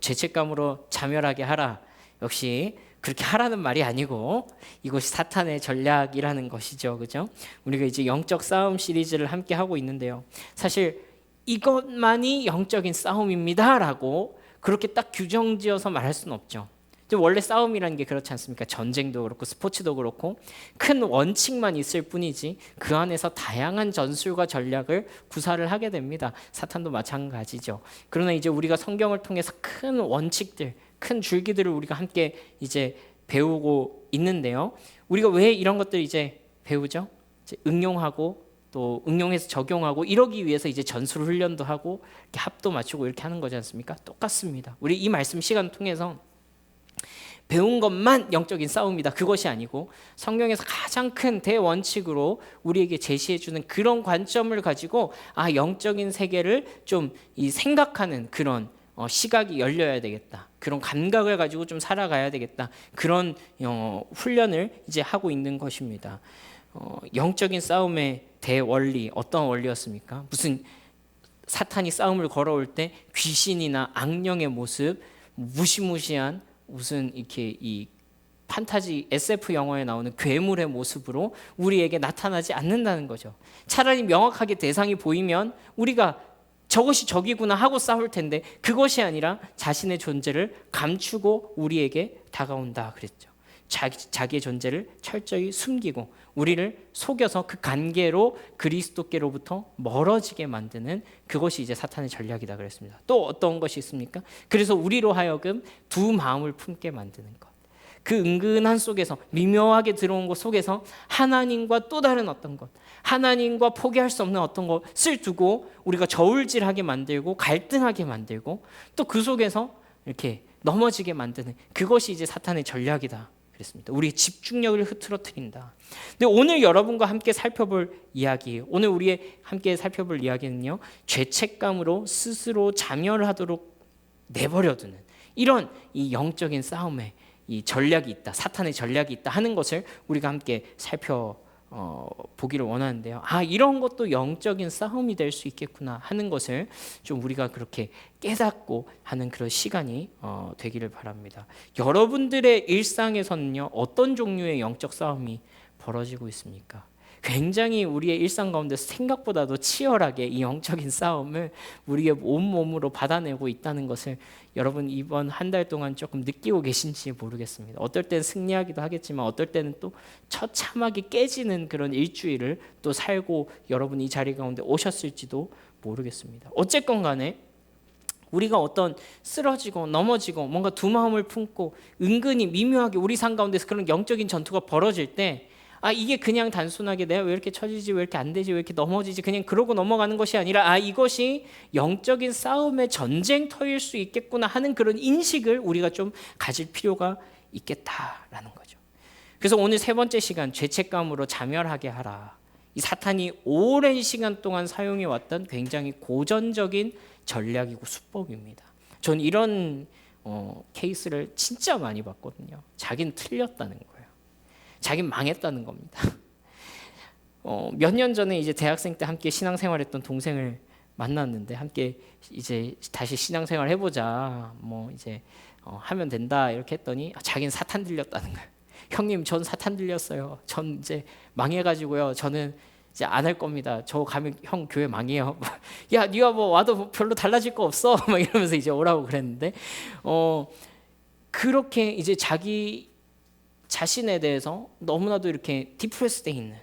죄책감으로 자멸하게 하라. 역시 그렇게 하라는 말이 아니고 이것이 사탄의 전략이라는 것이죠. 그죠? 우리가 이제 영적 싸움 시리즈를 함께 하고 있는데요. 사실 이것만이 영적인 싸움입니다라고 그렇게 딱 규정지어서 말할 수는 없죠. 원래 싸움이라는 게 그렇지 않습니까? 전쟁도 그렇고 스포츠도 그렇고 큰 원칙만 있을 뿐이지 그 안에서 다양한 전술과 전략을 구사를 하게 됩니다. 사탄도 마찬가지죠. 그러나 이제 우리가 성경을 통해서 큰 원칙들, 큰 줄기들을 우리가 함께 이제 배우고 있는데요. 우리가 왜 이런 것들 이제 배우죠? 이제 응용하고 또 응용해서 적용하고 이러기 위해서 이제 전술 훈련도 하고 이렇게 합도 맞추고 이렇게 하는 거지 않습니까? 똑같습니다. 우리 이 말씀 시간 통해서 배운 것만 영적인 싸움이다. 그것이 아니고 성경에서 가장 큰 대원칙으로 우리에게 제시해주는 그런 관점을 가지고 영적인 세계를 좀 이 생각하는 그런 시각이 열려야 되겠다. 그런 감각을 가지고 좀 살아가야 되겠다. 그런 훈련을 이제 하고 있는 것입니다. 영적인 싸움의 대원리 어떤 원리였습니까? 무슨 사탄이 싸움을 걸어올 때 귀신이나 악령의 모습, 무시무시한 무슨 이렇게 이 판타지 SF 영화에 나오는 괴물의 모습으로 우리에게 나타나지 않는다는 거죠. 차라리 명확하게 대상이 보이면 우리가 저것이 적이구나 하고 싸울 텐데 그것이 아니라 자신의 존재를 감추고 우리에게 다가온다 그랬죠. 자기의 존재를 철저히 숨기고 우리를 속여서 그 관계로 그리스도께로부터 멀어지게 만드는 그것이 이제 사탄의 전략이다 그랬습니다. 또 어떤 것이 있습니까? 그래서 우리로 하여금 두 마음을 품게 만드는 것. 그 은근한 속에서 미묘하게 들어온 것 속에서 하나님과 또 다른 어떤 것, 하나님과 포기할 수 없는 어떤 것을 두고 우리가 저울질하게 만들고 갈등하게 만들고 또 그 속에서 이렇게 넘어지게 만드는 그것이 이제 사탄의 전략이다 그랬습니다. 우리의 집중력을 흐트러뜨린다. 근데 오늘 여러분과 함께 살펴볼 이야기, 오늘 우리 함께 살펴볼 이야기는요, 죄책감으로 스스로 자멸하도록 내버려두는 이런 이 영적인 싸움에 이 전략이 있다, 사탄의 전략이 있다 하는 것을 우리가 함께 살펴보기를 원하는데요. 이런 것도 영적인 싸움이 될 수 있겠구나 하는 것을 좀 우리가 그렇게 깨닫고 하는 그런 시간이 되기를 바랍니다. 여러분들의 일상에서는요, 어떤 종류의 영적 싸움이 벌어지고 있습니까? 굉장히 우리의 일상 가운데 생각보다도 치열하게 이 영적인 싸움을 우리의 온몸으로 받아내고 있다는 것을 여러분 이번 한 달 동안 조금 느끼고 계신지 모르겠습니다. 어떨 때는 승리하기도 하겠지만 어떨 때는 또 처참하게 깨지는 그런 일주일을 또 살고 여러분 이 자리 가운데 오셨을지도 모르겠습니다. 어쨌건 간에 우리가 어떤 쓰러지고 넘어지고 뭔가 두 마음을 품고 은근히 미묘하게 우리 삶 가운데서 그런 영적인 전투가 벌어질 때 이게 그냥 단순하게 내가 왜 이렇게 처지지, 왜 이렇게 안 되지, 왜 이렇게 넘어지지 그냥 그러고 넘어가는 것이 아니라 이것이 영적인 싸움의 전쟁터일 수 있겠구나 하는 그런 인식을 우리가 좀 가질 필요가 있겠다라는 거죠. 그래서 오늘 세 번째 시간, 죄책감으로 자멸하게 하라. 이 사탄이 오랜 시간 동안 사용해 왔던 굉장히 고전적인 전략이고 수법입니다. 전 이런 케이스를 진짜 많이 봤거든요. 자기는 틀렸다는 거예요. 자기는 망했다는 겁니다. 몇 년 전에 이제 대학생 때 함께 신앙생활했던 동생을 만났는데 함께 이제 다시 신앙생활 해보자, 뭐 이제 하면 된다 이렇게 했더니 자기는 사탄 들렸다는 거예요. 형님, 전 사탄 들렸어요. 전 이제 망해가지고요. 저는 이제 안 할 겁니다. 저 가면 형 교회 망해요. 야, 네가 뭐 와도 별로 달라질 거 없어. 막 이러면서 이제 오라고 그랬는데, 그렇게 이제 자기 자신에 대해서 너무나도 이렇게 디프레스돼 있는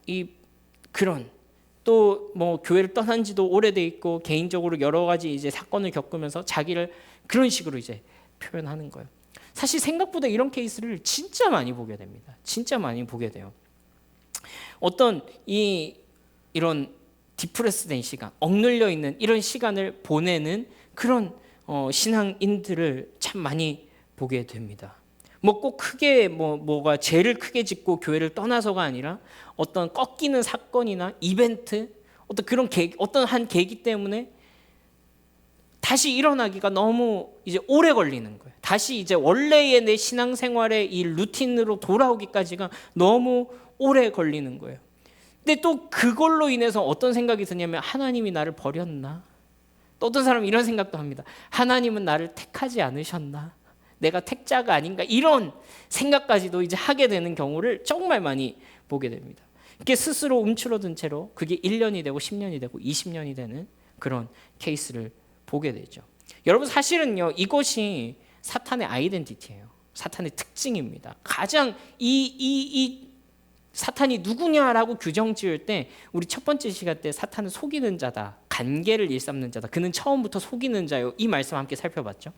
이 그런 또 뭐 교회를 떠난 지도 오래돼 있고 개인적으로 여러 가지 이제 사건을 겪으면서 자기를 그런 식으로 이제 표현하는 거예요. 사실 생각보다 이런 케이스를 진짜 많이 보게 됩니다. 진짜 많이 보게 돼요. 어떤 이런 디프레스된 시간, 억눌려 있는 이런 시간을 보내는 그런 신앙인들을 참 많이 보게 됩니다. 뭐 꼭 크게 뭐가 죄를 크게 짓고 교회를 떠나서가 아니라 어떤 꺾이는 사건이나 이벤트, 어떤 그런 어떤 한 계기 때문에 다시 일어나기가 너무 이제 오래 걸리는 거예요. 다시 이제 원래의 내 신앙생활의 이 루틴으로 돌아오기까지가 너무 오래 걸리는 거예요. 근데 또 그걸로 인해서 어떤 생각이 드냐면 하나님이 나를 버렸나? 또 어떤 사람은 이런 생각도 합니다. 하나님은 나를 택하지 않으셨나? 내가 택자가 아닌가? 이런 생각까지도 이제 하게 되는 경우를 정말 많이 보게 됩니다. 이렇게 스스로 움츠러든 채로 그게 1년이 되고 10년이 되고 20년이 되는 그런 케이스를 보게 되죠. 여러분 사실은요, 이것이 사탄의 아이덴티티예요. 사탄의 특징입니다. 가장 이 사탄이 누구냐라고 규정 지을 때 우리 첫 번째 시간 때 사탄은 속이는 자다, 간계를 일삼는 자다, 그는 처음부터 속이는 자요, 이 말씀 함께 살펴봤죠.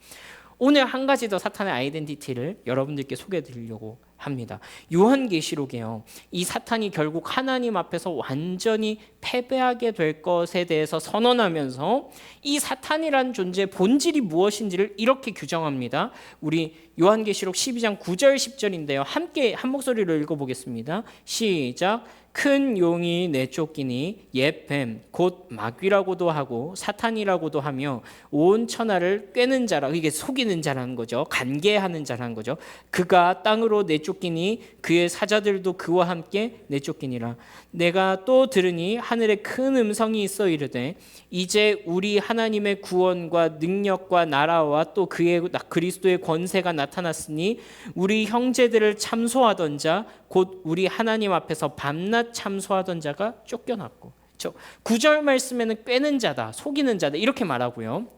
오늘 한 가지 더 사탄의 아이덴티티를 여러분들께 소개해 드리려고 합니다. 요한계시록에요, 이 사탄이 결국 하나님 앞에서 완전히 패배하게 될 것에 대해서 선언하면서 이 사탄이란 존재의 본질이 무엇인지를 이렇게 규정합니다. 우리 요한계시록 12장 9절 10절인데요. 함께 한 목소리로 읽어보겠습니다. 시작. 큰 용이 내쫓기니 옛 뱀 곧 마귀라고도 하고 사탄이라고도 하며 온 천하를 꿰는 자라, 이게 속이는 자라는 거죠. 간계하는 자라는 거죠. 그가 땅으로 내쫓기니 그의 사자들도 그와 함께 내쫓기니라. 내가 또 들으니 하늘에 큰 음성이 있어 이르되 이제 우리 하나님의 구원과 능력과 나라와 또 그의 그리스도의 권세가 나타났으니 우리 형제들을 참소하던 자 곧 우리 하나님 앞에서 밤낮 참소하던 자가 쫓겨났고, 9절 말씀에는 꿰는 자다, 속이는 자다 이렇게 말하고요.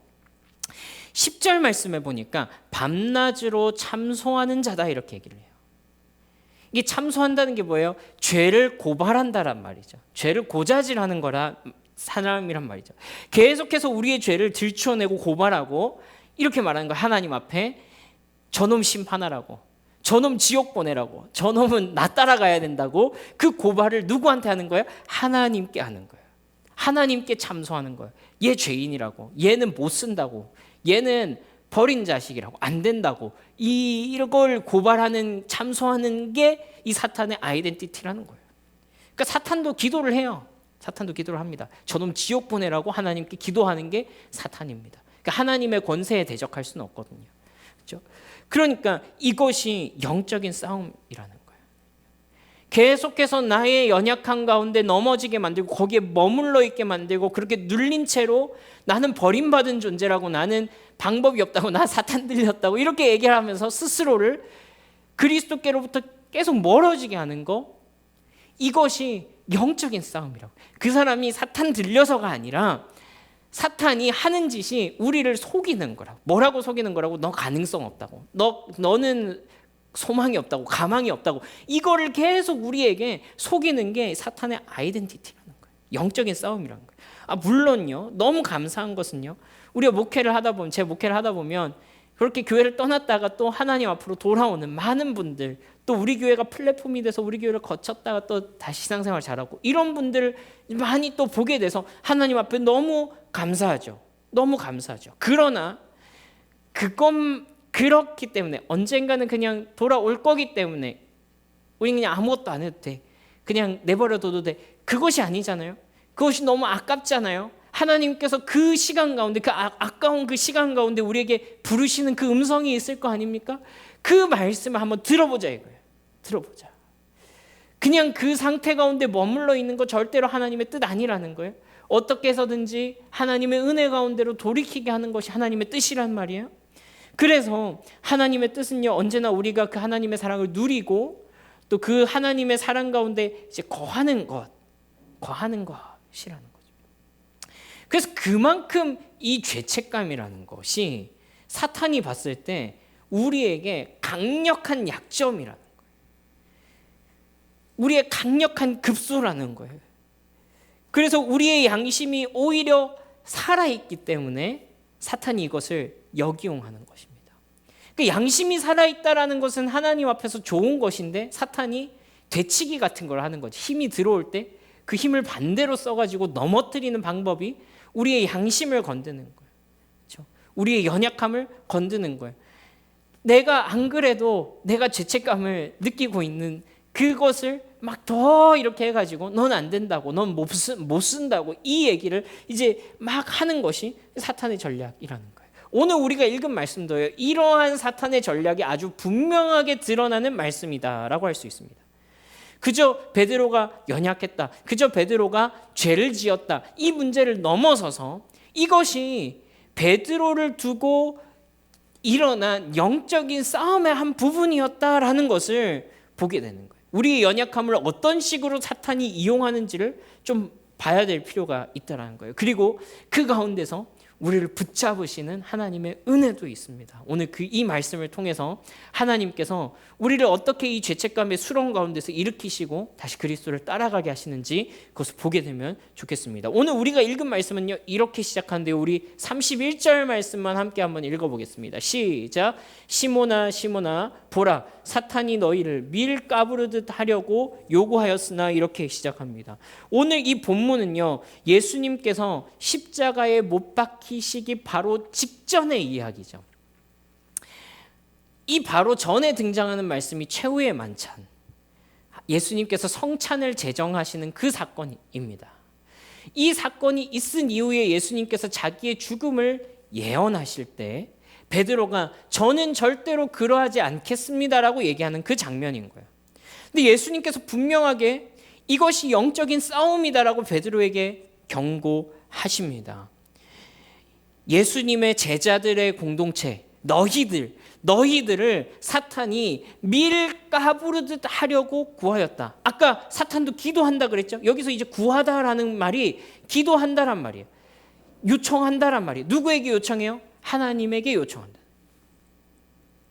10절 말씀에 보니까 밤낮으로 참소하는 자다 이렇게 얘기를 해요. 이게 참소한다는 게 뭐예요? 죄를 고발한다란 말이죠. 죄를 고자질하는 거라 사람이란 말이죠. 계속해서 우리의 죄를 들추어내고 고발하고 이렇게 말하는 거예요. 하나님 앞에 저놈 심판하라고, 저놈 지옥 보내라고, 저놈은 나 따라가야 된다고 그 고발을 누구한테 하는 거예요? 하나님께 하는 거예요. 하나님께 참소하는 거예요. 얘 죄인이라고, 얘는 못 쓴다고, 얘는 버린 자식이라고, 안 된다고, 이걸 고발하는, 참소하는 게 이 사탄의 아이덴티티라는 거예요. 그러니까 사탄도 기도를 해요. 사탄도 기도를 합니다. 저놈 지옥 보내라고 하나님께 기도하는 게 사탄입니다. 그러니까 하나님의 권세에 대적할 수는 없거든요. 그렇죠? 그러니까 이것이 영적인 싸움이라는 거예요. 계속해서 나의 연약한 가운데 넘어지게 만들고 거기에 머물러 있게 만들고 그렇게 눌린 채로 나는 버림받은 존재라고, 나는 방법이 없다고, 나 사탄 들렸다고 이렇게 얘기를 하면서 스스로를 그리스도께로부터 계속 멀어지게 하는 거, 이것이 영적인 싸움이라고. 그 사람이 사탄 들려서가 아니라 사탄이 하는 짓이 우리를 속이는 거라고. 뭐라고 속이는 거라고? 너 가능성 없다고, 너는 소망이 없다고, 가망이 없다고, 이거를 계속 우리에게 속이는 게 사탄의 아이덴티티라는 거예요. 영적인 싸움이라는 거예요. 물론요, 너무 감사한 것은요, 우리가 목회를 하다 보면, 제 목회를 하다 보면 그렇게 교회를 떠났다가 또 하나님 앞으로 돌아오는 많은 분들, 또 우리 교회가 플랫폼이 돼서 우리 교회를 거쳤다가 또 다시 신앙생활 잘하고 이런 분들을 많이 또 보게 돼서 하나님 앞에 너무 감사하죠. 너무 감사하죠. 그러나 그렇기 때문에 언젠가는 그냥 돌아올 거기 때문에 우리 그냥 아무것도 안 해도 돼, 그냥 내버려둬도 돼, 그것이 아니잖아요. 그것이 너무 아깝잖아요. 하나님께서 그 시간 가운데, 그 아까운 그 시간 가운데 우리에게 부르시는 그 음성이 있을 거 아닙니까? 그 말씀을 한번 들어보자 이거예요. 들어보자. 그냥 그 상태 가운데 머물러 있는 거 절대로 하나님의 뜻 아니라는 거예요. 어떻게 해서든지 하나님의 은혜 가운데로 돌이키게 하는 것이 하나님의 뜻이란 말이에요. 그래서 하나님의 뜻은요, 언제나 우리가 그 하나님의 사랑을 누리고 또 그 하나님의 사랑 가운데 이제 거하는 것이라는 거죠. 그래서 그만큼 이 죄책감이라는 것이 사탄이 봤을 때 우리에게 강력한 약점이라는 거예요. 우리의 강력한 급소라는 거예요. 그래서 우리의 양심이 오히려 살아있기 때문에 사탄이 이것을 역이용하는 것입니다. 그 양심이 살아있다라는 것은 하나님 앞에서 좋은 것인데 사탄이 되치기 같은 걸 하는 거죠. 힘이 들어올 때 그 힘을 반대로 써가지고 넘어뜨리는 방법이 우리의 양심을 건드는 거예요. 그렇죠? 우리의 연약함을 건드는 거예요. 내가 안 그래도 내가 죄책감을 느끼고 있는 그것을 막 더 이렇게 해가지고 넌 안 된다고, 넌 못 쓴다고, 이 얘기를 이제 막 하는 것이 사탄의 전략이라는 거예요. 오늘 우리가 읽은 말씀도요, 이러한 사탄의 전략이 아주 분명하게 드러나는 말씀이다라고 할 수 있습니다. 그저 베드로가 연약했다, 그저 베드로가 죄를 지었다, 이 문제를 넘어서서 이것이 베드로를 두고 일어난 영적인 싸움의 한 부분이었다라는 것을 보게 되는 거예요. 우리의 연약함을 어떤 식으로 사탄이 이용하는지를 좀 봐야 될 필요가 있다는 거예요. 그리고 그 가운데서 우리를 붙잡으시는 하나님의 은혜도 있습니다. 오늘 이 말씀을 통해서 하나님께서 우리를 어떻게 이 죄책감의 수렁 가운데서 일으키시고 다시 그리스도를 따라가게 하시는지 그것을 보게 되면 좋겠습니다. 오늘 우리가 읽은 말씀은요, 이렇게 시작하는데 우리 31절 말씀만 함께 한번 읽어보겠습니다. 시작. 시몬아 시몬아 보라, 사탄이 너희를 밀 까부르듯 하려고 요구하였으나, 이렇게 시작합니다. 오늘 이 본문은요, 예수님께서 십자가에 못 박히시기 바로 직전의 이야기죠. 이 바로 전에 등장하는 말씀이 최후의 만찬, 예수님께서 성찬을 제정하시는 그 사건입니다. 이 사건이 있은 이후에 예수님께서 자기의 죽음을 예언하실 때 베드로가 저는 절대로 그러하지 않겠습니다라고 얘기하는 그 장면인 거예요. 근데 예수님께서 분명하게 이것이 영적인 싸움이다라고 베드로에게 경고하십니다. 예수님의 제자들의 공동체, 너희들을 사탄이 밀가부르듯 하려고 구하였다. 아까 사탄도 기도한다 그랬죠? 여기서 이제 구하다라는 말이 기도한다란 말이에요. 요청한다란 말이에요. 누구에게 요청해요? 하나님에게 요청한다.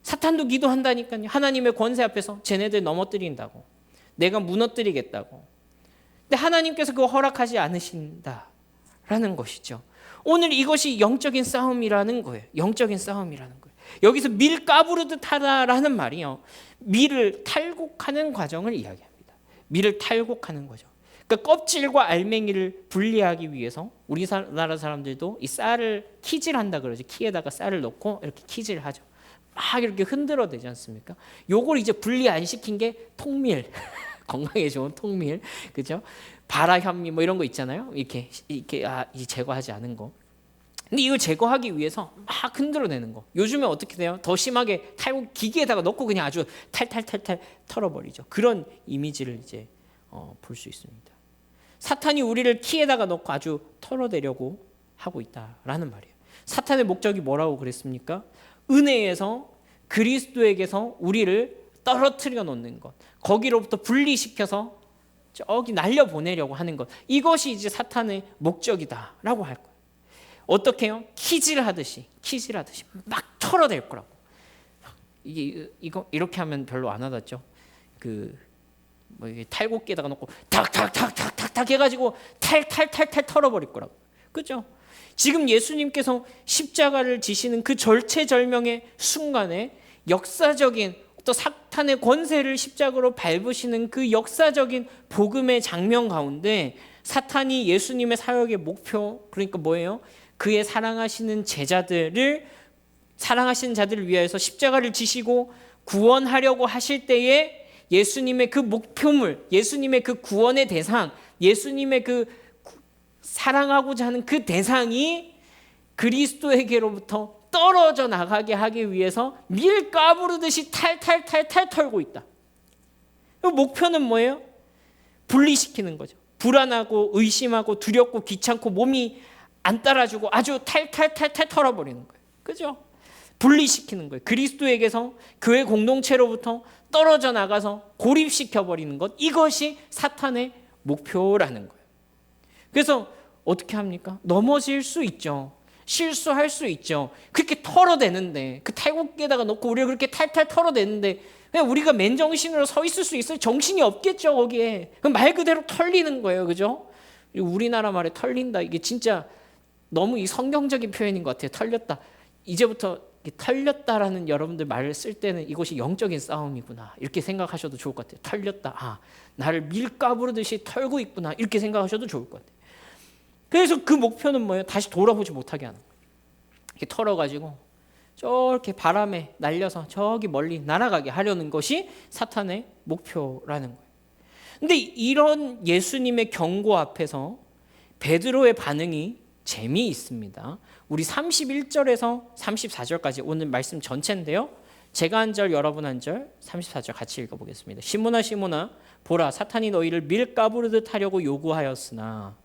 사탄도 기도한다니까요. 하나님의 권세 앞에서 쟤네들 넘어뜨린다고, 내가 무너뜨리겠다고. 근데 하나님께서 그거 허락하지 않으신다라는 것이죠. 오늘 이것이 영적인 싸움이라는 거예요. 영적인 싸움이라는 거예요. 여기서 밀 까부르듯 하다라는 말이요, 밀을 탈곡하는 과정을 이야기합니다. 밀을 탈곡하는 거죠. 그러니까 껍질과 알맹이를 분리하기 위해서 우리나라 사람들도 이 쌀을 키질한다 그러죠. 키에다가 쌀을 넣고 이렇게 키질하죠. 막 이렇게 흔들어 대지 않습니까? 요걸 이제 분리 안 시킨 게 통밀, 건강에 좋은 통밀, 그죠? 발화현미 뭐 이런 거 있잖아요. 이렇게 이 제거하지 않은 거. 근데 이걸 제거하기 위해서 막 흔들어내는 거. 요즘에 어떻게 돼요? 더 심하게 탈곡 기계에다가 넣고 그냥 아주 탈탈탈탈 털어버리죠. 그런 이미지를 이제 볼 수 있습니다. 사탄이 우리를 키에다가 넣고 아주 털어내려고 하고 있다라는 말이에요. 사탄의 목적이 뭐라고 그랬습니까? 은혜에서 그리스도에게서 우리를 떨어뜨려 놓는 것, 거기로부터 분리시켜서 저기 날려보내려고 하는 것, 이것이 이제 사탄의 목적이다라고 할 거예요. 어떻게 해요? 키질하듯이 막 털어낼 거라고. 이거 이렇게 하면 별로 안 와닿죠. 뭐 이게 탈곡기에다가 놓고 탁탁탁탁탁탁 해가지고 탈탈탈탈 털어버릴 거라고. 그죠? 지금 예수님께서 십자가를 지시는 그 절체절명의 순간에 역사적인 또 사탄의 권세를 십자가로 밟으시는 그 역사적인 복음의 장면 가운데 사탄이 예수님의 사역의 목표, 그러니까 뭐예요? 그의 사랑하시는 자들을 위하여서 십자가를 지시고 구원하려고 하실 때에 예수님의 그 목표물, 예수님의 그 구원의 대상, 예수님의 그 사랑하고자 하는 그 대상이 그리스도에게로부터 떨어져 나가게 하기 위해서 밀 까부르듯이 탈탈탈탈 털고 있다. 목표는 뭐예요? 분리시키는 거죠. 불안하고 의심하고 두렵고 귀찮고 몸이 안 따라주고 아주 탈탈탈탈 털어버리는 거예요. 그죠? 분리시키는 거예요. 그리스도에게서 교회 공동체로부터 떨어져 나가서 고립시켜버리는 것, 이것이 사탄의 목표라는 거예요. 그래서 어떻게 합니까? 넘어질 수 있죠. 실수할 수 있죠. 그렇게 털어대는데, 그 탈곡기에다가 넣고 우리가 그렇게 탈탈 털어대는데 그냥 우리가 맨정신으로 서 있을 수 있어요? 정신이 없겠죠, 거기에. 그럼 말 그대로 털리는 거예요. 그죠? 우리나라 말에 털린다, 이게 진짜 너무 이 성경적인 표현인 것 같아요. 털렸다. 이제부터 털렸다라는 여러분들 말을 쓸 때는 이것이 영적인 싸움이구나, 이렇게 생각하셔도 좋을 것 같아요. 털렸다. 나를 밀가부르듯이 털고 있구나, 이렇게 생각하셔도 좋을 것 같아요. 그래서 그 목표는 뭐예요? 다시 돌아보지 못하게 하는 거예요. 이렇게 털어가지고 저렇게 바람에 날려서 저기 멀리 날아가게 하려는 것이 사탄의 목표라는 거예요. 근데 이런 예수님의 경고 앞에서 베드로의 반응이 재미있습니다. 우리 31절에서 34절까지 오늘 말씀 전체인데요. 제가 한 절, 여러분 한 절, 34절 같이 읽어보겠습니다. 시몬아 시몬아 보라, 사탄이 너희를 밀가부르듯 하려고 요구하였으나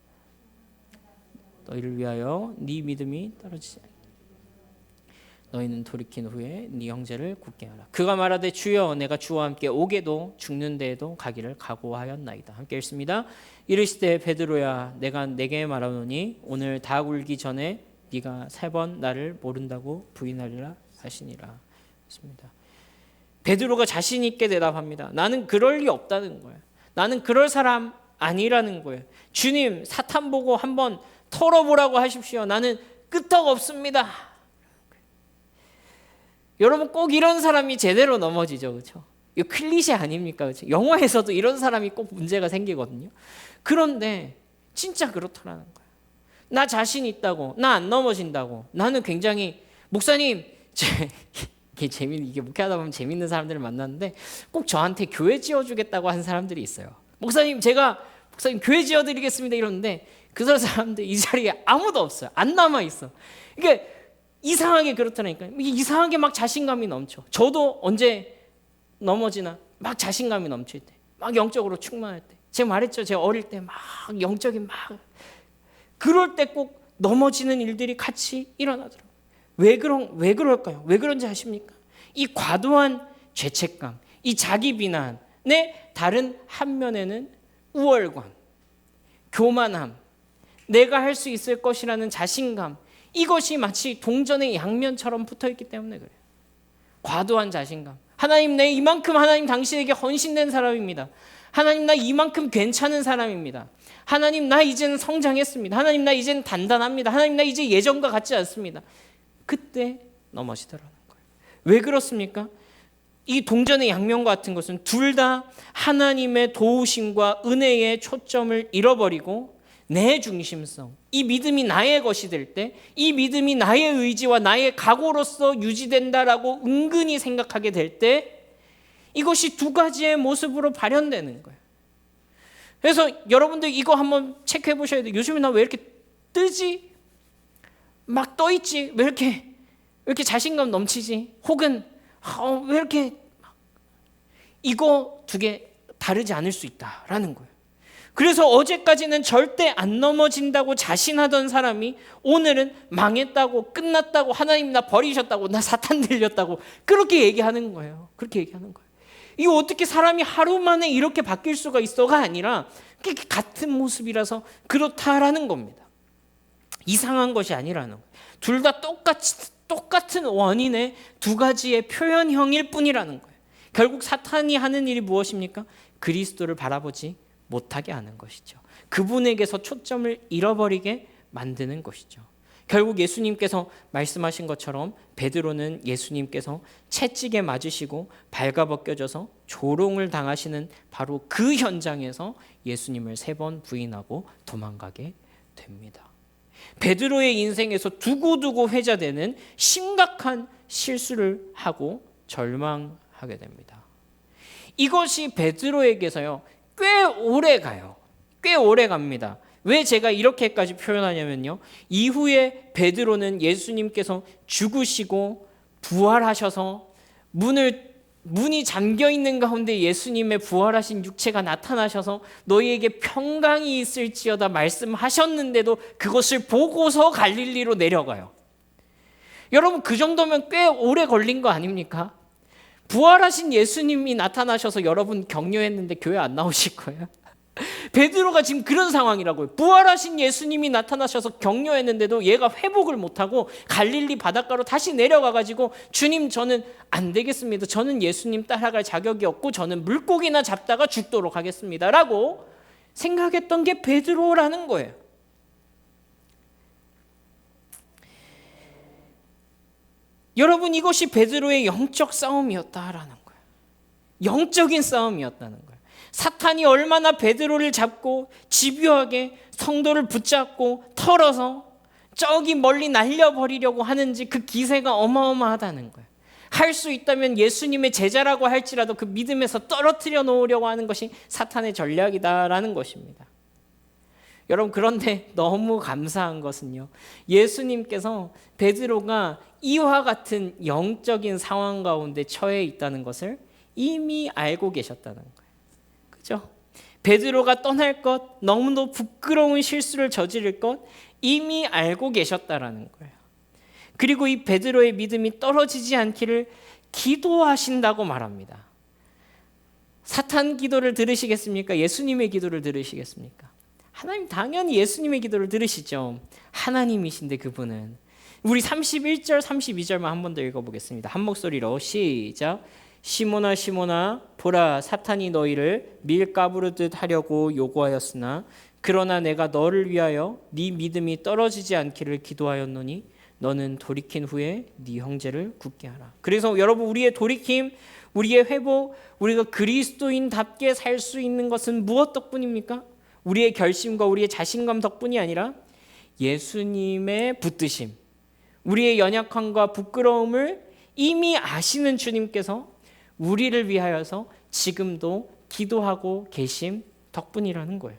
너희를 위하여 네 믿음이 떨어지지 않게. 너희는 돌이킨 후에 네 형제를 굳게 하라. 그가 말하되 주여 내가 주와 함께 오게도 죽는 데에도 가기를 각오하였나이다. 함께 읽습니다. 이르시되 베드로야 내가 네게 말하노니 오늘 닭 울기 전에 네가 3번 나를 모른다고 부인하리라 하시니라. 했습니다. 베드로가 자신 있게 대답합니다. 나는 그럴 리 없다는 거예요. 나는 그럴 사람 아니라는 거예요. 주님 사탄 보고 한번 털어보라고 하십시오. 나는 끄떡 없습니다. 여러분 꼭 이런 사람이 제대로 넘어지죠. 그렇죠? 이거 클리셰 아닙니까? 그렇죠? 영화에서도 이런 사람이 꼭 문제가 생기거든요. 그런데 진짜 그렇더라는 거예요. 나 자신 있다고, 나 안 넘어진다고. 나는 굉장히 목사님 이게 목회하다 보면 재밌는 사람들을 만났는데 꼭 저한테 교회 지어주겠다고 하는 사람들이 있어요. 목사님 교회 지어드리겠습니다 이러는데 그 사람들 이 자리에 아무도 없어요. 안 남아 있어. 이게 이상하게 그렇다니까. 이게 이상하게 막 자신감이 넘쳐. 저도 언제 넘어지나 막 자신감이 넘칠 때, 막 영적으로 충만할 때. 제가 말했죠. 제가 어릴 때 막 영적인 막 그럴 때 꼭 넘어지는 일들이 같이 일어나더라고요. 왜 그럴까요? 왜 그런지 아십니까? 이 과도한 죄책감, 이 자기 비난의 다른 한면에는 우월감, 교만함, 내가 할 수 있을 것이라는 자신감, 이것이 마치 동전의 양면처럼 붙어있기 때문에 그래요. 과도한 자신감. 하나님 내 이만큼 하나님 당신에게 헌신된 사람입니다. 하나님 나 이만큼 괜찮은 사람입니다. 하나님 나 이제는 성장했습니다. 하나님 나 이제는 단단합니다. 하나님 나 이제 예전과 같지 않습니다. 그때 넘어지더라는 거예요. 왜 그렇습니까? 이 동전의 양면 같은 것은 둘 다 하나님의 도우심과 은혜의 초점을 잃어버리고 내 중심성, 이 믿음이 나의 것이 될 때, 이 믿음이 나의 의지와 나의 각오로서 유지된다라고 은근히 생각하게 될 때 이것이 두 가지의 모습으로 발현되는 거예요. 그래서 여러분들 이거 한번 체크해 보셔야 돼요. 요즘에 나 왜 이렇게 뜨지? 막 떠 있지? 왜 이렇게 자신감 넘치지? 혹은 왜 이렇게 이거 두 개 다르지 않을 수 있다라는 거예요. 그래서 어제까지는 절대 안 넘어진다고 자신하던 사람이 오늘은 망했다고, 끝났다고, 하나님 나 버리셨다고, 나 사탄 들렸다고 그렇게 얘기하는 거예요. 그렇게 얘기하는 거예요. 이거 어떻게 사람이 하루 만에 이렇게 바뀔 수가 있어가 아니라 같은 모습이라서 그렇다라는 겁니다. 이상한 것이 아니라는 거예요. 둘 다 똑같은 원인의 두 가지의 표현형일 뿐이라는 거예요. 결국 사탄이 하는 일이 무엇입니까? 그리스도를 바라보지 못하게 하는 것이죠. 그분에게서 초점을 잃어버리게 만드는 것이죠. 결국 예수님께서 말씀하신 것처럼 베드로는 예수님께서 채찍에 맞으시고 발가벗겨져서 조롱을 당하시는 바로 그 현장에서 예수님을 3번 부인하고 도망가게 됩니다. 베드로의 인생에서 두고두고 회자되는 심각한 실수를 하고 절망하게 됩니다. 이것이 베드로에게서요 꽤 오래 가요. 꽤 오래 갑니다. 왜 제가 이렇게까지 표현하냐면요, 이후에 베드로는 예수님께서 죽으시고 부활하셔서 문이 잠겨 있는 가운데 예수님의 부활하신 육체가 나타나셔서 너희에게 평강이 있을지어다 말씀하셨는데도 그것을 보고서 갈릴리로 내려가요. 여러분 그 정도면 꽤 오래 걸린 거 아닙니까? 부활하신 예수님이 나타나셔서 여러분 격려했는데 교회 안 나오실 거예요? 베드로가 지금 그런 상황이라고요. 부활하신 예수님이 나타나셔서 격려했는데도 얘가 회복을 못하고 갈릴리 바닷가로 다시 내려가가지고 주님 저는 안 되겠습니다. 저는 예수님 따라갈 자격이 없고 저는 물고기나 잡다가 죽도록 하겠습니다 라고 생각했던 게 베드로라는 거예요. 여러분 이것이 베드로의 영적 싸움이었다라는 거예요. 영적인 싸움이었다는 거예요. 사탄이 얼마나 베드로를 잡고 집요하게 성도를 붙잡고 털어서 저기 멀리 날려버리려고 하는지 그 기세가 어마어마하다는 거예요. 할 수 있다면 예수님의 제자라고 할지라도 그 믿음에서 떨어뜨려 놓으려고 하는 것이 사탄의 전략이다라는 것입니다. 여러분 그런데 너무 감사한 것은요, 예수님께서 베드로가 이와 같은 영적인 상황 가운데 처해 있다는 것을 이미 알고 계셨다는 거예요. 그죠? 베드로가 떠날 것, 너무도 부끄러운 실수를 저지를 것 이미 알고 계셨다라는 거예요. 그리고 이 베드로의 믿음이 떨어지지 않기를 기도하신다고 말합니다. 사탄 기도를 들으시겠습니까? 예수님의 기도를 들으시겠습니까? 하나님 당연히 예수님의 기도를 들으시죠. 하나님이신데 그분은. 우리 31절 32절만 한 번 더 읽어보겠습니다. 한 목소리로 시작. 시몬아 시몬아 보라 사탄이 너희를 밀가부르듯 하려고 요구하였으나 그러나 내가 너를 위하여 네 믿음이 떨어지지 않기를 기도하였노니 너는 돌이킨 후에 네 형제를 굳게 하라. 그래서 여러분 우리의 돌이킴, 우리의 회복, 우리가 그리스도인답게 살 수 있는 것은 무엇 덕분입니까? 우리의 결심과 우리의 자신감 덕분이 아니라 예수님의 붙드심, 우리의 연약함과 부끄러움을 이미 아시는 주님께서 우리를 위하여서 지금도 기도하고 계심 덕분이라는 거예요.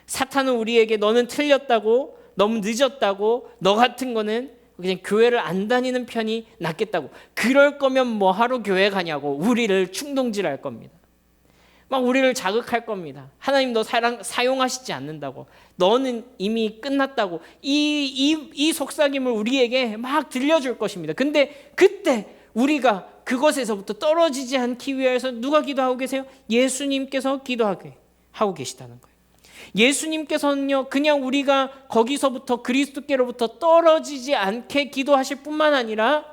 사탄은 우리에게 너는 틀렸다고, 너무 늦었다고, 너 같은 거는 그냥 교회를 안 다니는 편이 낫겠다고, 그럴 거면 뭐하러 교회 가냐고 우리를 충동질할 겁니다. 막 우리를 자극할 겁니다. 하나님 너 사용하시지 않는다고, 너는 이미 끝났다고, 이 속삭임을 우리에게 막 들려줄 것입니다. 근데 그때 우리가 그것에서부터 떨어지지 않기 위해서 누가 기도하고 계세요? 예수님께서 기도하게 하고 계시다는 거예요. 예수님께서는요, 그냥 우리가 거기서부터 그리스도께로부터 떨어지지 않게 기도하실 뿐만 아니라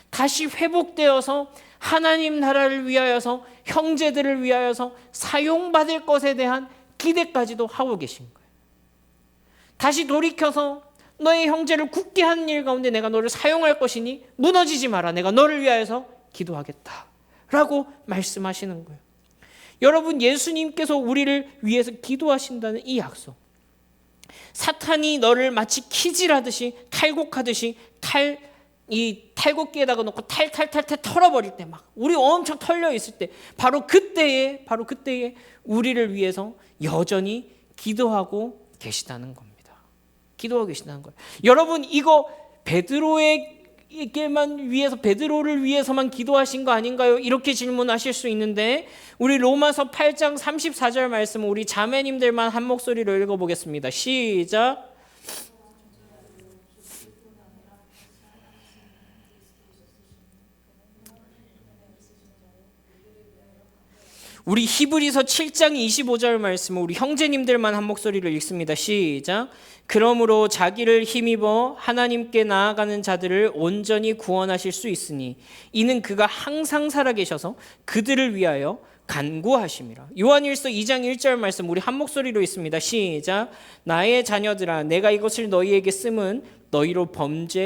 다시 회복되어서 하나님 나라를 위하여서, 형제들을 위하여서 사용받을 것에 대한 기대까지도 하고 계신 거예요. 다시 돌이켜서 너의 형제를 굳게 하는 일 가운데 내가 너를 사용할 것이니 무너지지 마라, 내가 너를 위하여서 기도하겠다 라고 말씀하시는 거예요. 여러분, 예수님께서 우리를 위해서 기도하신다는 이 약속, 사탄이 너를 마치 키질하듯이 탈곡하듯이 이 탈곡기에다가 놓고 탈탈탈 털어버릴 때, 막 우리 엄청 털려 있을 때, 바로 그때에 우리를 위해서 여전히 기도하고 계시다는 겁니다. 기도하고 계시다는 거예요. 여러분, 이거 베드로에게만 위해서, 베드로를 위해서만 기도하신 거 아닌가요? 이렇게 질문하실 수 있는데, 우리 로마서 8장 34절 말씀 우리 자매님들만 한 목소리로 읽어보겠습니다. 시작. 우리 히브리서 7장 25절 말씀을 우리 형제님들만 한 목소리로 읽습니다. 시작. 그러므로 자기를 힘입어 하나님께 나아가는 자들을 온전히 구원하실 수 있으니 이는 그가 항상 살아계셔서 그들을 위하여 간구하심이라. 요한일서 2장 1절 말씀 우리 한 목소리로 읽습니다. 시작. 나의 자녀들아, 내가 이것을 너희에게 쓰면 너희로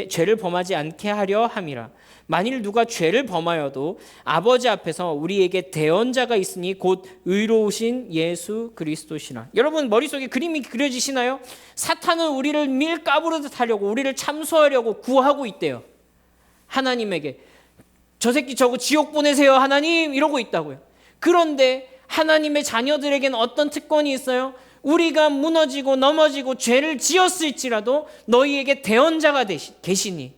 죄를 범하지 않게 하려 함이라. 만일 누가 죄를 범하여도 아버지 앞에서 우리에게 대언자가 있으니 곧 의로우신 예수 그리스도시라. 여러분, 머릿속에 그림이 그려지시나요? 사탄은 우리를 밀가부르듯 하려고, 우리를 참소하려고 구하고 있대요. 하나님에게 저 새끼 저거 지옥 보내세요 하나님, 이러고 있다고요. 그런데 하나님의 자녀들에게는 어떤 특권이 있어요? 우리가 무너지고 넘어지고 죄를 지었을지라도 너희에게 대언자가 계시니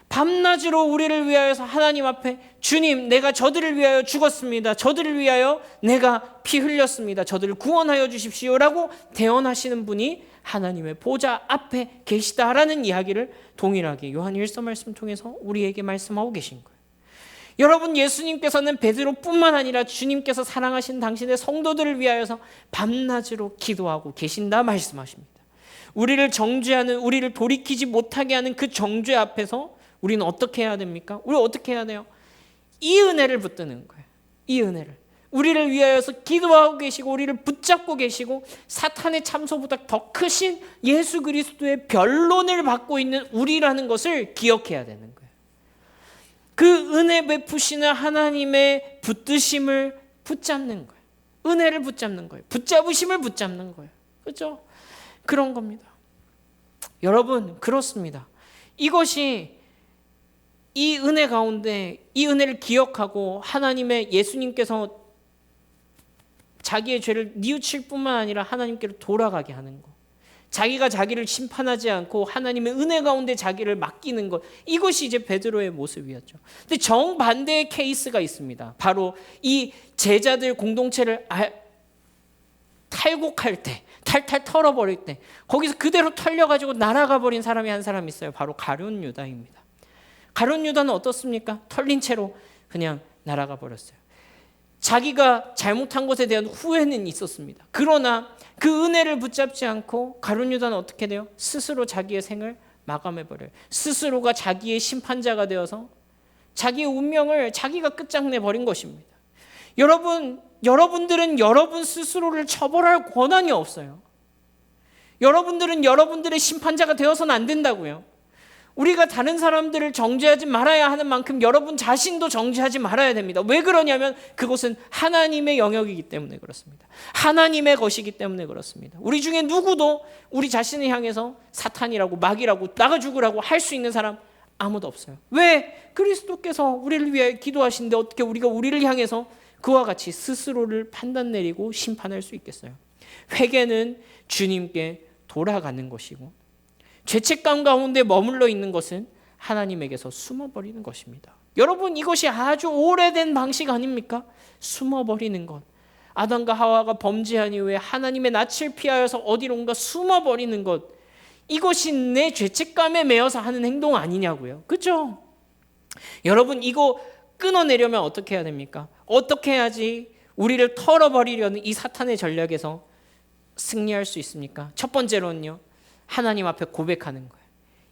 밤낮으로 우리를 위하여서 하나님 앞에, 주님, 내가 저들을 위하여 죽었습니다, 저들을 위하여 내가 피 흘렸습니다, 저들을 구원하여 주십시오 라고 대언하시는 분이 하나님의 보좌 앞에 계시다라는 이야기를 동일하게 요한 1서 말씀 통해서 우리에게 말씀하고 계신 거예요. 여러분, 예수님께서는 베드로뿐만 아니라 주님께서 사랑하신 당신의 성도들을 위하여서 밤낮으로 기도하고 계신다 말씀하십니다. 우리를 정죄하는, 우리를 돌이키지 못하게 하는 그 정죄 앞에서 우리는 어떻게 해야 됩니까? 우리 어떻게 해야 돼요? 이 은혜를 붙드는 거예요. 이 은혜를. 우리를 위하여서 기도하고 계시고 우리를 붙잡고 계시고 사탄의 참소보다 더 크신 예수 그리스도의 변론을 받고 있는 우리라는 것을 기억해야 되는 거예요. 그 은혜 베푸시는 하나님의 붙드심을 붙잡는 거예요. 은혜를 붙잡는 거예요. 붙잡으심을 붙잡는 거예요. 그렇죠? 그런 겁니다. 여러분, 그렇습니다. 이것이, 이 은혜 가운데 이 은혜를 기억하고 하나님의, 예수님께서 자기의 죄를 뉘우칠 뿐만 아니라 하나님께로 돌아가게 하는 것, 자기가 자기를 심판하지 않고 하나님의 은혜 가운데 자기를 맡기는 것, 이것이 이제 베드로의 모습이었죠. 근데 정반대의 케이스가 있습니다. 바로 이 제자들 공동체를 탈곡할 때, 탈탈 털어버릴 때 거기서 그대로 털려가지고 날아가 버린 사람이 한 사람 있어요. 바로 가룟 유다입니다. 가룟 유다는 어떻습니까? 털린 채로 그냥 날아가 버렸어요. 자기가 잘못한 것에 대한 후회는 있었습니다. 그러나 그 은혜를 붙잡지 않고 가룟 유다는 어떻게 돼요? 스스로 자기의 생을 마감해버려요. 스스로가 자기의 심판자가 되어서 자기의 운명을 자기가 끝장내버린 것입니다. 여러분들은 여러분 스스로를 처벌할 권한이 없어요. 여러분들은 여러분들의 심판자가 되어서는 안 된다고요. 우리가 다른 사람들을 정죄하지 말아야 하는 만큼 여러분 자신도 정죄하지 말아야 됩니다. 왜 그러냐면 그것은 하나님의 영역이기 때문에 그렇습니다. 하나님의 것이기 때문에 그렇습니다. 우리 중에 누구도 우리 자신을 향해서 사탄이라고 마귀라고 나가 죽으라고 할 수 있는 사람 아무도 없어요. 왜? 그리스도께서 우리를 위해 기도하시는데 어떻게 우리가 우리를 향해서 그와 같이 스스로를 판단 내리고 심판할 수 있겠어요? 회개는 주님께 돌아가는 것이고 죄책감 가운데 머물러 있는 것은 하나님에게서 숨어버리는 것입니다. 여러분, 이것이 아주 오래된 방식 아닙니까? 숨어버리는 것. 아담과 하와가 범죄한 이후에 하나님의 낯을 피하여서 어디론가 숨어버리는 것. 이것이 내 죄책감에 매여서 하는 행동 아니냐고요. 그렇죠? 여러분, 이거 끊어내려면 어떻게 해야 됩니까? 어떻게 해야지 우리를 털어버리려는 이 사탄의 전략에서 승리할 수 있습니까? 첫 번째로는요, 하나님 앞에 고백하는 거예요.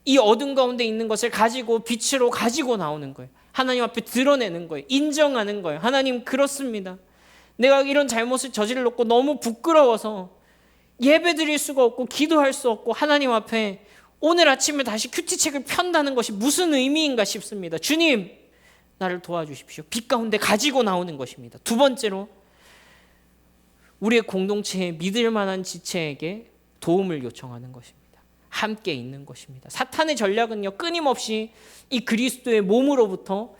이 어둠 가운데 있는 것을 가지고 빛으로 가지고 나오는 거예요. 하나님 앞에 드러내는 거예요. 인정하는 거예요. 하나님, 그렇습니다. 내가 이런 잘못을 저질렀고 너무 부끄러워서 예배 드릴 수가 없고 기도할 수 없고 하나님 앞에 오늘 아침에 다시 큐티책을 편다는 것이 무슨 의미인가 싶습니다. 주님, 나를 도와주십시오. 빛 가운데 가지고 나오는 것입니다. 두 번째로, 우리의 공동체에 믿을 만한 지체에게 도움을 요청하는 것입니다. 함께 있는 것입니다. 사탄의 전략은요, 끊임없이 이 그리스도의 몸으로부터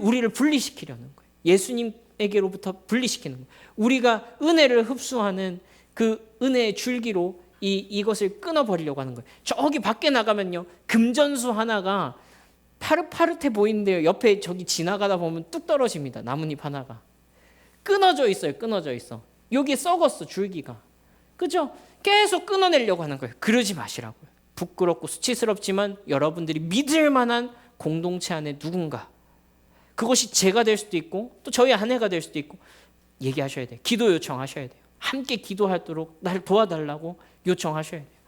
우리를 분리시키려는 거예요. 예수님에게로부터 분리시키는 거예요. 우리가 은혜를 흡수하는 그 은혜의 줄기로 이것을 끊어버리려고 하는 거예요. 저기 밖에 나가면요, 금전수 하나가 파릇파릇해 보이는데요, 옆에 저기 지나가다 보면 뚝 떨어집니다. 나뭇잎 하나가 끊어져 있어요. 끊어져 있어. 여기 썩었어, 줄기가. 그죠? 계속 끊어내려고 하는 거예요. 그러지 마시라고요. 부끄럽고 수치스럽지만 여러분들이 믿을 만한 공동체 안에 누군가, 그것이 제가 될 수도 있고 또 저희 아내가 될 수도 있고, 얘기하셔야 돼요. 기도 요청하셔야 돼요. 함께 기도하도록 날 도와달라고 요청하셔야 돼요.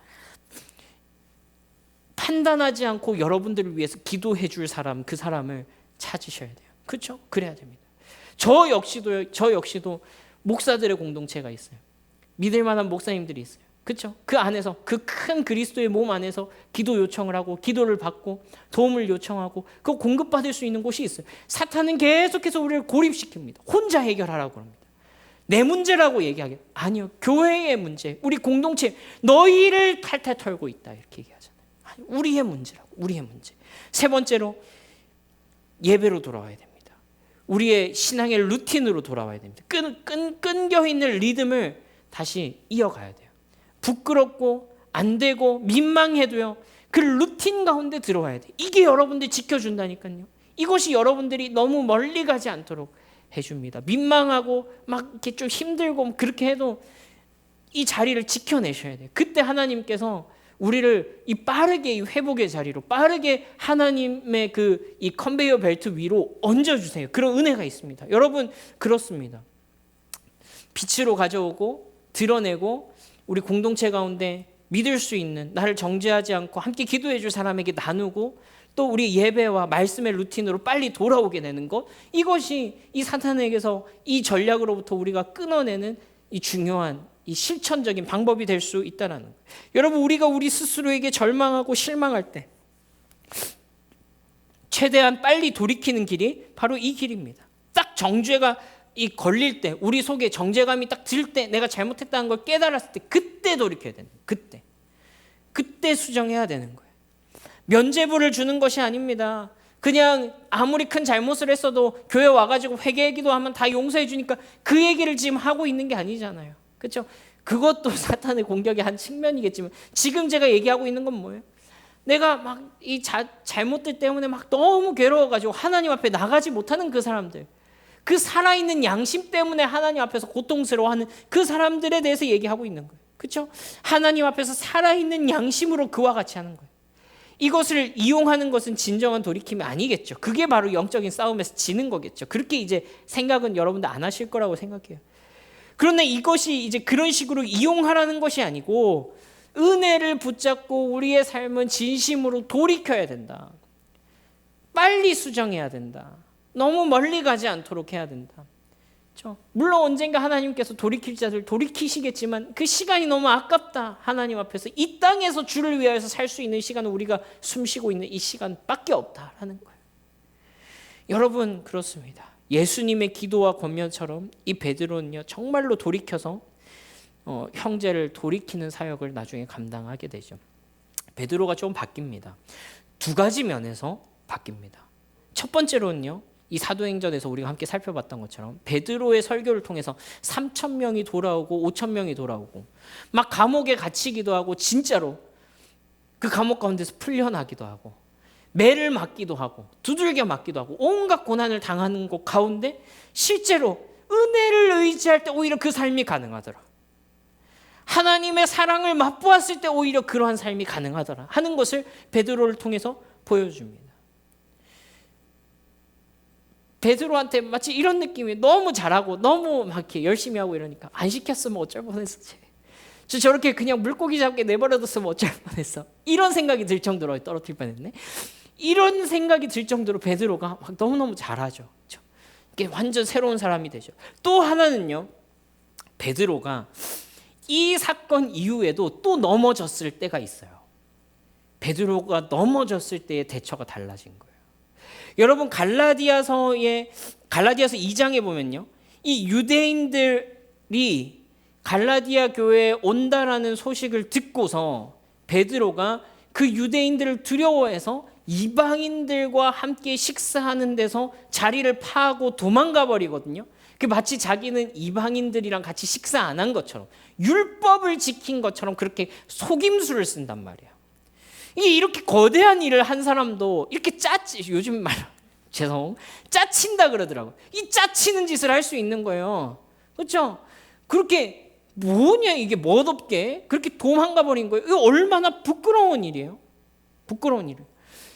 판단하지 않고 여러분들을 위해서 기도해 줄 사람, 그 사람을 찾으셔야 돼요. 그렇죠? 그래야 됩니다. 저 역시도 목사들의 공동체가 있어요. 믿을 만한 목사님들이 있어요. 그렇죠? 그 안에서, 그 큰 그리스도의 몸 안에서 기도 요청을 하고 기도를 받고 도움을 요청하고 그 공급받을 수 있는 곳이 있어요. 사탄은 계속해서 우리를 고립시킵니다. 혼자 해결하라고 합니다. 내 문제라고 얘기하게. 아니요. 교회의 문제, 우리 공동체, 너희를 탈탈 털고 있다, 이렇게 얘기하잖아요. 아니, 우리의 문제라고, 우리의 문제. 세 번째로, 예배로 돌아와야 됩니다. 우리의 신앙의 루틴으로 돌아와야 됩니다. 끈겨 있는 리듬을 다시 이어가야 돼요. 부끄럽고 안 되고 민망해도요, 그 루틴 가운데 들어와야 돼요. 이게 여러분들 지켜준다니까요. 이것이 여러분들이 너무 멀리 가지 않도록 해줍니다. 민망하고 막 이렇게 좀 힘들고 그렇게 해도 이 자리를 지켜내셔야 돼요. 그때 하나님께서 우리를 이 빠르게 이 회복의 자리로, 빠르게 하나님의 그 이 컨베이어 벨트 위로 얹어주세요. 그런 은혜가 있습니다. 여러분, 그렇습니다. 빛으로 가져오고 드러내고 우리 공동체 가운데 믿을 수 있는, 나를 정죄하지 않고 함께 기도해 줄 사람에게 나누고 또 우리 예배와 말씀의 루틴으로 빨리 돌아오게 되는 것, 이것이 이 사탄에게서 이 전략으로부터 우리가 끊어내는 이 중요한 이 실천적인 방법이 될 수 있다는 거예요. 여러분, 우리가 우리 스스로에게 절망하고 실망할 때 최대한 빨리 돌이키는 길이 바로 이 길입니다. 딱 정죄가 걸릴 때, 우리 속에 정죄감이 딱 들 때, 내가 잘못했다는 걸 깨달았을 때, 그때 돌이켜야 되는 거예요. 그때 수정해야 되는 거예요. 면죄부를 주는 것이 아닙니다. 그냥 아무리 큰 잘못을 했어도 교회 와가지고 회개 기도하면 다 용서해 주니까 그 얘기를 지금 하고 있는 게 아니잖아요. 그렇죠? 그것도 사탄의 공격의 한 측면이겠지만, 지금 제가 얘기하고 있는 건 뭐예요? 내가 막 이 잘못들 때문에 막 너무 괴로워가지고 하나님 앞에 나가지 못하는 그 사람들, 그 살아있는 양심 때문에 하나님 앞에서 고통스러워하는 그 사람들에 대해서 얘기하고 있는 거예요. 그렇죠? 하나님 앞에서 살아있는 양심으로 그와 같이 하는 거예요. 이것을 이용하는 것은 진정한 돌이킴이 아니겠죠. 그게 바로 영적인 싸움에서 지는 거겠죠. 그렇게 이제 생각은 여러분도 안 하실 거라고 생각해요. 그런데 이것이 이제 그런 식으로 이용하라는 것이 아니고 은혜를 붙잡고 우리의 삶은 진심으로 돌이켜야 된다. 빨리 수정해야 된다. 너무 멀리 가지 않도록 해야 된다. 그렇죠? 물론 언젠가 하나님께서 돌이킬 자들 돌이키시겠지만 그 시간이 너무 아깝다. 하나님 앞에서 이 땅에서 주를 위하여서 살 수 있는 시간은 우리가 숨쉬고 있는 이 시간밖에 없다라는 거예요. 여러분 그렇습니다. 예수님의 기도와 권면처럼 이 베드로는요 정말로 돌이켜서 형제를 돌이키는 사역을 나중에 감당하게 되죠. 베드로가 좀 바뀝니다. 두 가지 면에서 바뀝니다. 첫 번째로는요, 이 사도행전에서 우리가 함께 살펴봤던 것처럼 베드로의 설교를 통해서 3,000명이 돌아오고 5,000명이 돌아오고 막 감옥에 갇히기도 하고 진짜로 그 감옥 가운데서 풀려나기도 하고 매를 맞기도 하고 두들겨 맞기도 하고 온갖 고난을 당하는 것 가운데 실제로 은혜를 의지할 때 오히려 그 삶이 가능하더라. 하나님의 사랑을 맛보았을 때 오히려 그러한 삶이 가능하더라 하는 것을 베드로를 통해서 보여줍니다. 베드로한테 마치 이런 느낌이 너무 잘하고 너무 막 이렇게 열심히 하고 이러니까 안 시켰으면 어쩔 뻔했어. 저 저렇게 그냥 물고기 잡게 내버려뒀으면 어쩔 뻔했어. 이런 생각이 들 정도로 떨어뜨릴 뻔했네. 이런 생각이 들 정도로 베드로가 막 너무너무 잘하죠. 그렇죠? 이게 완전 새로운 사람이 되죠. 또 하나는요. 베드로가 이 사건 이후에도 또 넘어졌을 때가 있어요. 베드로가 넘어졌을 때의 대처가 달라진 거예요. 여러분 갈라디아서 2장에 보면요. 이 유대인들이 갈라디아 교회에 온다라는 소식을 듣고서 베드로가 그 유대인들을 두려워해서 이방인들과 함께 식사하는 데서 자리를 파하고 도망가 버리거든요. 그 마치 자기는 이방인들이랑 같이 식사 안 한 것처럼 율법을 지킨 것처럼 그렇게 속임수를 쓴단 말이에요. 이렇게 거대한 일을 한 사람도 이렇게 요즘 말 짜친다 그러더라고요. 이 짜치는 짓을 할 수 있는 거예요. 그렇죠? 그렇게 뭐냐 이게 멋없게 그렇게 도망가 버린 거예요. 이거 얼마나 부끄러운 일이에요. 부끄러운 일이에요.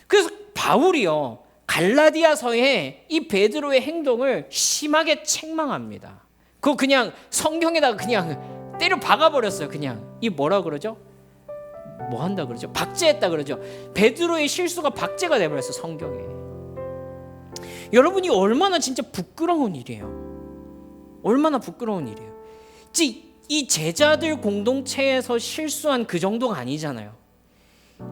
그래서 바울이요. 갈라디아서에 이 베드로의 행동을 심하게 책망합니다. 그거 그냥 성경에다가 그냥 때려 박아버렸어요. 그냥 이 뭐라 그러죠? 뭐 한다 그러죠? 박제했다 그러죠. 베드로의 실수가 박제가 돼버렸어요. 성경에. 여러분이 얼마나 진짜 부끄러운 일이에요. 얼마나 부끄러운 일이에요. 이 제자들 공동체에서 실수한 그 정도가 아니잖아요.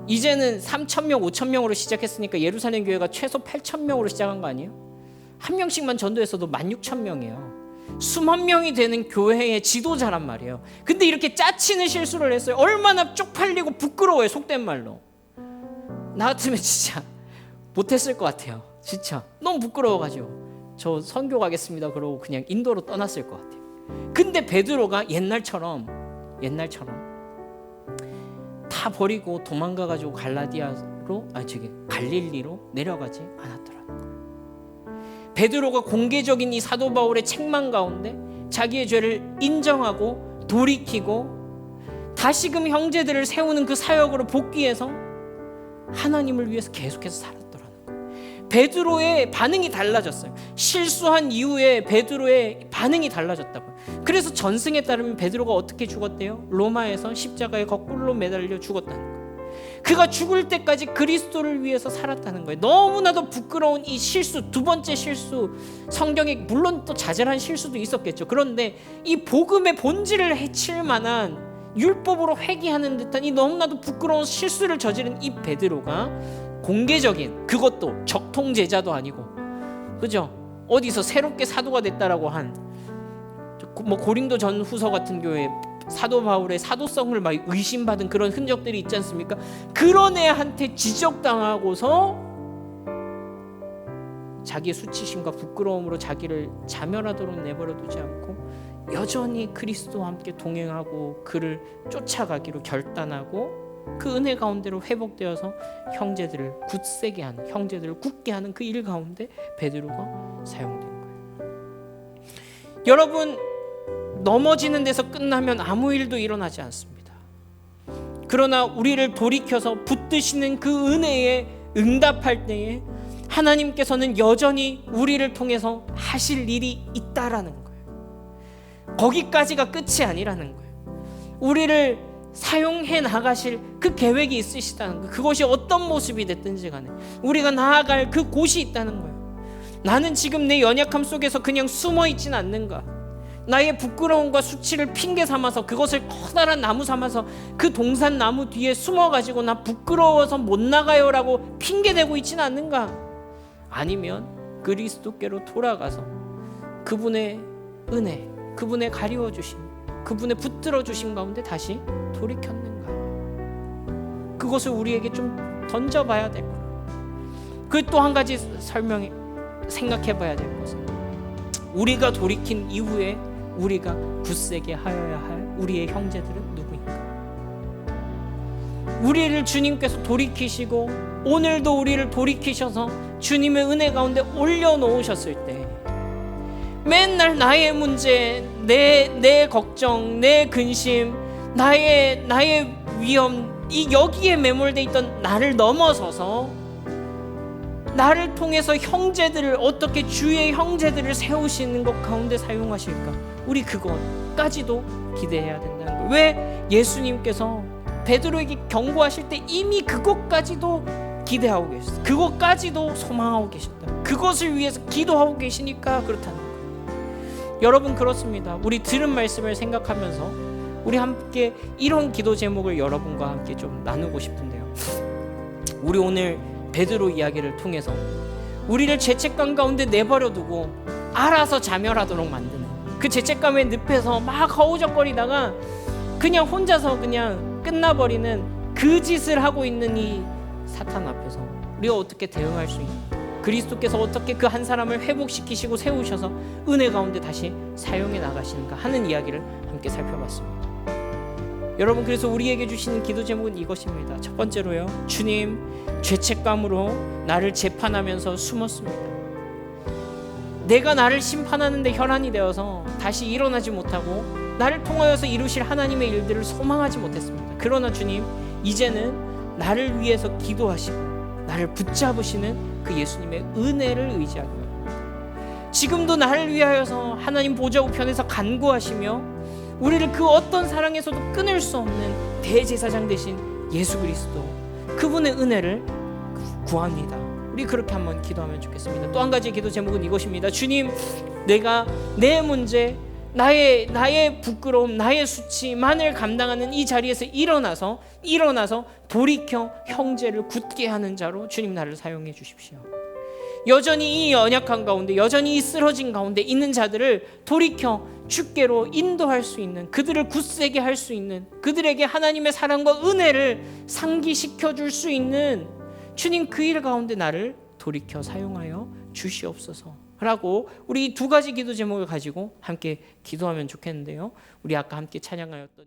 이제는 3,000명, 5,000명으로 시작했으니까 예루살렘 교회가 최소 8,000명으로 시작한 거 아니에요? 한 명씩만 전도했어도 16,000명이에요. 수만 명이 되는 교회의 지도자란 말이에요. 근데 이렇게 짜치는 실수를 했어요. 얼마나 쪽팔리고 부끄러워요. 속된 말로. 나 같으면 진짜 못했을 것 같아요. 진짜 너무 부끄러워가지고 저 선교 가겠습니다 그러고 그냥 인도로 떠났을 것 같아요. 근데 베드로가 옛날처럼 다 버리고 도망가가지고 갈릴리로 내려가지 않았더라는 거예요. 베드로가 공개적인 이 사도 바울의 책망 가운데 자기의 죄를 인정하고 돌이키고 다시금 형제들을 세우는 그 사역으로 복귀해서 하나님을 위해서 계속해서 살았더라는 거예요. 베드로의 반응이 달라졌어요. 실수한 이후에 베드로의 반응이 달라졌다고요. 그래서 전승에 따르면 베드로가 어떻게 죽었대요? 로마에서 십자가에 거꾸로 매달려 죽었다는 거예요. 그가 죽을 때까지 그리스도를 위해서 살았다는 거예요. 너무나도 부끄러운 이 실수, 두 번째 실수, 성경에 물론 또 자잘한 실수도 있었겠죠. 그런데 이 복음의 본질을 해칠 만한 율법으로 회개하는 듯한 이 너무나도 부끄러운 실수를 저지른 이 베드로가 공개적인, 그것도 적통 제자도 아니고, 그죠? 어디서 새롭게 사도가 됐다라고 한 고린도 전후서 같은 교회 사도 바울의 사도성을 막 의심받은 그런 흔적들이 있지 않습니까? 그런 애한테 지적당하고서 자기의 수치심과 부끄러움으로 자기를 자멸하도록 내버려두지 않고 여전히 그리스도와 함께 동행하고 그를 쫓아가기로 결단하고 그 은혜 가운데로 회복되어서 형제들을 굳세게 하는, 형제들을 굳게 하는 그 일 가운데 베드로가 사용된 거예요. 여러분, 넘어지는 데서 끝나면 아무 일도 일어나지 않습니다. 그러나 우리를 돌이켜서 붙드시는 그 은혜에 응답할 때에 하나님께서는 여전히 우리를 통해서 하실 일이 있다라는 거예요. 거기까지가 끝이 아니라는 거예요. 우리를 사용해 나가실 그 계획이 있으시다는 거예요. 그것이 어떤 모습이 됐든지 간에 우리가 나아갈 그 곳이 있다는 거예요. 나는 지금 내 연약함 속에서 그냥 숨어 있진 않는가? 나의 부끄러움과 수치를 핑계 삼아서 그것을 커다란 나무 삼아서 그 동산 나무 뒤에 숨어가지고 나 부끄러워서 못 나가요라고 핑계대고 있진 않는가? 아니면 그리스도께로 돌아가서 그분의 은혜, 그분의 가리워주심, 그분의 붙들어주심 가운데 다시 돌이켰는가? 그것을 우리에게 좀 던져봐야 될 거예요. 그 또 한 가지 생각해봐야 될 것은 우리가 돌이킨 이후에 우리가 굳세게 하여야 할 우리의 형제들은 누구인가? 우리를 주님께서 돌이키시고 오늘도 우리를 돌이키셔서 주님의 은혜 가운데 올려놓으셨을 때 맨날 나의 문제, 내 걱정, 내 근심, 나의 위험, 이 여기에 매몰돼 있던 나를 넘어서서 나를 통해서 형제들을 어떻게 주의 형제들을 세우시는 것 가운데 사용하실까? 우리 그것까지도 기대해야 된다는 거예요. 왜 예수님께서 베드로에게 경고하실 때 이미 그것까지도 기대하고 계셨어요. 그것까지도 소망하고 계셨다. 그것을 위해서 기도하고 계시니까 그렇다는 거예요. 여러분 그렇습니다. 우리 들은 말씀을 생각하면서 우리 함께 이런 기도 제목을 여러분과 함께 좀 나누고 싶은데요. 우리 오늘 베드로 이야기를 통해서 우리를 죄책감 가운데 내버려 두고 알아서 자멸하도록 만드는 그 죄책감의 늪에서 막 허우적거리다가 그냥 혼자서 그냥 끝나버리는 그 짓을 하고 있는 이 사탄 앞에서 우리가 어떻게 대응할 수 있는, 그리스도께서 어떻게 그 한 사람을 회복시키시고 세우셔서 은혜 가운데 다시 사용해 나가시는가 하는 이야기를 함께 살펴봤습니다. 여러분 그래서 우리에게 주시는 기도 제목은 이것입니다. 첫 번째로요, 주님, 죄책감으로 나를 재판하면서 숨었습니다. 내가 나를 심판하는데 혈안이 되어서 다시 일어나지 못하고 나를 통하여서 이루실 하나님의 일들을 소망하지 못했습니다. 그러나 주님, 이제는 나를 위해서 기도하시고 나를 붙잡으시는 그 예수님의 은혜를 의지하기 바랍니다. 지금도 나를 위하여서 하나님 보좌 우편에서 간구하시며 우리를 그 어떤 사랑에서도 끊을 수 없는 대제사장 되신 예수 그리스도, 그분의 은혜를 구합니다. 우리 그렇게 한번 기도하면 좋겠습니다. 또 한 가지 기도 제목은 이것입니다. 주님, 내가 내 문제, 나의 부끄러움, 나의 수치만을 감당하는 이 자리에서 일어나서 돌이켜 형제를 굳게 하는 자로 주님 나를 사용해 주십시오. 여전히 이 연약한 가운데, 여전히 이 쓰러진 가운데 있는 자들을 돌이켜 주께로 인도할 수 있는, 그들을 굳세게 할 수 있는, 그들에게 하나님의 사랑과 은혜를 상기시켜 줄 수 있는 주님, 그 일 가운데 나를 돌이켜 사용하여 주시옵소서 라고 우리 이 두 가지 기도 제목을 가지고 함께 기도하면 좋겠는데요. 우리 아까 함께 찬양하였던